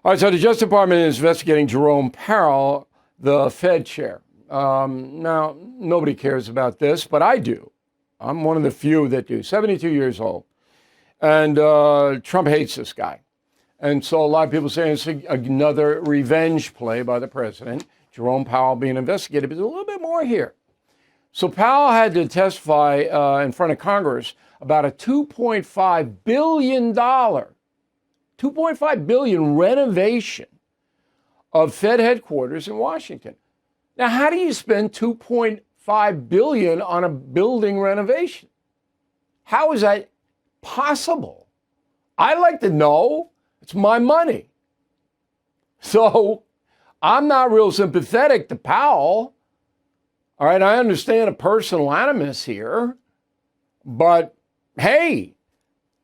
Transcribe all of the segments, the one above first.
All right, so the Justice Department is investigating Jerome Powell, the Fed chair. Now, nobody cares about this, but I do. I'm one of the few that do. 72 years old. And Trump hates this guy. And so a lot of people say it's another revenge play by the president. Jerome Powell being investigated, but there's a little bit more here. So Powell had to testify in front of Congress about a $2.5 billion $2.5 billion renovation of Fed headquarters in Washington. Now, how do you spend $2.5 billion on a building renovation? How is that possible? I'd like to know. It's my money. So I'm not real sympathetic to Powell. All right, I understand a personal animus here, but hey,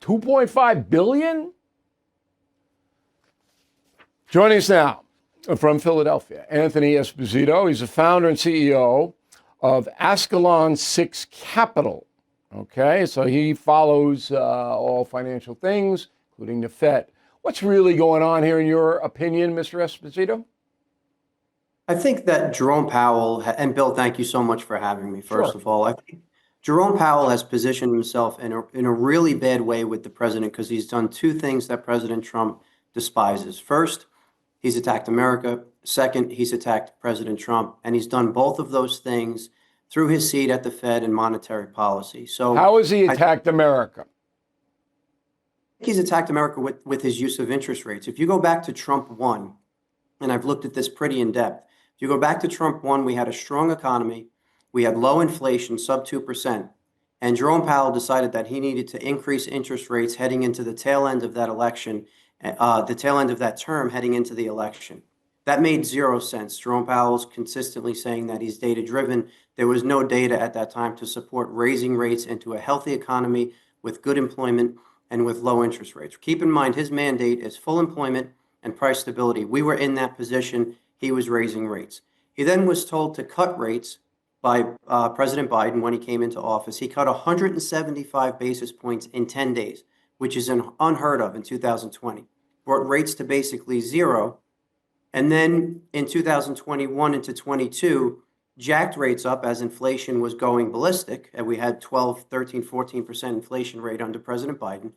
$2.5 billion? Joining us now from Philadelphia, Anthony Esposito. He's the founder and CEO of AscalonVI Capital. Okay, so he follows all financial things, including the Fed. What's really going on here in your opinion, Mr. Esposito? I think that Jerome Powell, and Bill, thank you so much for having me, first of all. I think Jerome Powell has positioned himself in a really bad way with the president because he's done two things that President Trump despises. First, he's attacked America. Second, he's attacked President Trump. And he's done both of those things through his seat at the Fed and monetary policy. So how has he attacked America? He's attacked America with his use of interest rates. If you go back to Trump 1, and I've looked at this pretty in depth, if you go back to Trump 1, we had a strong economy. We had low inflation, sub 2%. And Jerome Powell decided that he needed to increase interest rates heading into the tail end of that election, the tail end of that term heading into the election. That made zero sense. Jerome Powell's consistently saying that he's data-driven. There was no data at that time to support raising rates into a healthy economy with good employment and with low interest rates. Keep in mind, his mandate is full employment and price stability. We were in that position. He was raising rates. He then was told to cut rates by President Biden when he came into office. He cut 175 basis points in 10 days, which is unheard of in 2020. Brought rates to basically zero. And then in 2021 into 22, jacked rates up as inflation was going ballistic. And we had 12, 13, 14% inflation rate under President Biden.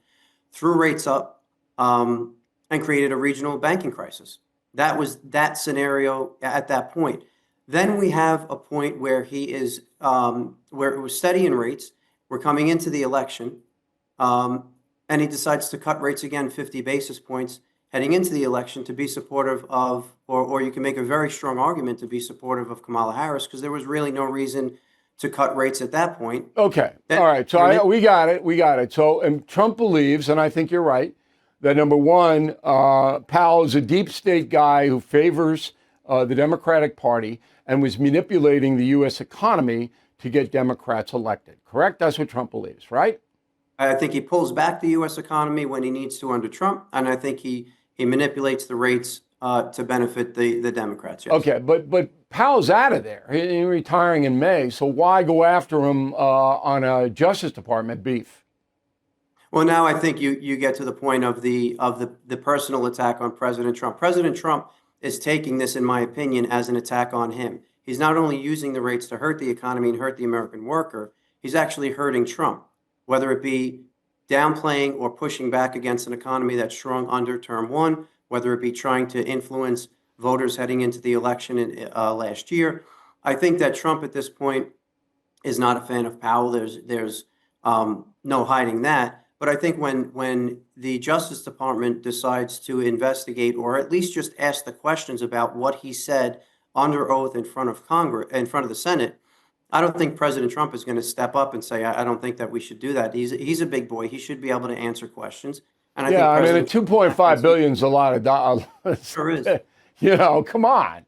Threw rates up and created a regional banking crisis. That was that scenario at that point. Then we have a point where he is, where it was steady in rates. We're coming into the election, and he decides to cut rates again 50 basis points heading into the election to be supportive of, or you can make a very strong argument to be supportive of Kamala Harris, because there was really no reason to cut rates at that point. Okay. All right. So we got it. We got it. So and Trump believes, and I think you're right, that number one, Powell is a deep state guy who favors the Democratic Party and was manipulating the U.S. economy to get Democrats elected. Correct? That's what Trump believes, right? I think he pulls back the U.S. economy when he needs to under Trump, and I think he manipulates the rates to benefit the Democrats. Yes. Okay, but Powell's out of there. He's retiring in May, so why go after him on a Justice Department beef? Well, now I think you get to the point of the personal attack on President Trump. President Trump is taking this, in my opinion, as an attack on him. He's not only using the rates to hurt the economy and hurt the American worker, he's actually hurting Trump, whether it be downplaying or pushing back against an economy that's strong under term one, whether it be trying to influence voters heading into the election last year. I think that Trump at this point is not a fan of Powell. There's no hiding that. But I think when the Justice Department decides to investigate, or at least just ask the questions about what he said under oath in front of Congress, in front of the Senate, I don't think President Trump is going to step up and say, I don't think that we should do that. He's a big boy. He should be able to answer questions. And I mean, $2.5 billion is a lot of dollars. Sure is. You know, come on.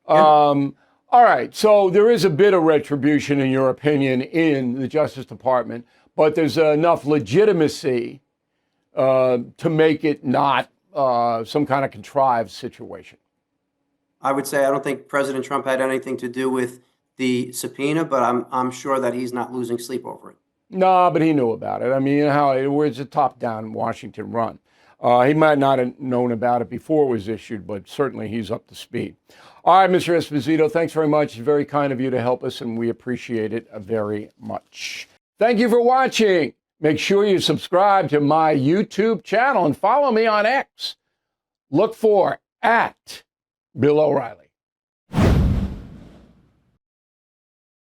Yeah. All right. So there is a bit of retribution, in your opinion, in the Justice Department, but there's enough legitimacy to make it not some kind of contrived situation. I would say I don't think President Trump had anything to do with the subpoena, but I'm sure that he's not losing sleep over it. No, but he knew about it. I mean, you know how it's a top-down Washington run. He might not have known about it before it was issued, but certainly he's up to speed. All right, Mr. Esposito, thanks very much. It's very kind of you to help us, and we appreciate it very much. Thank you for watching. Make sure you subscribe to my YouTube channel and follow me on X. Look for @Bill O'Reilly.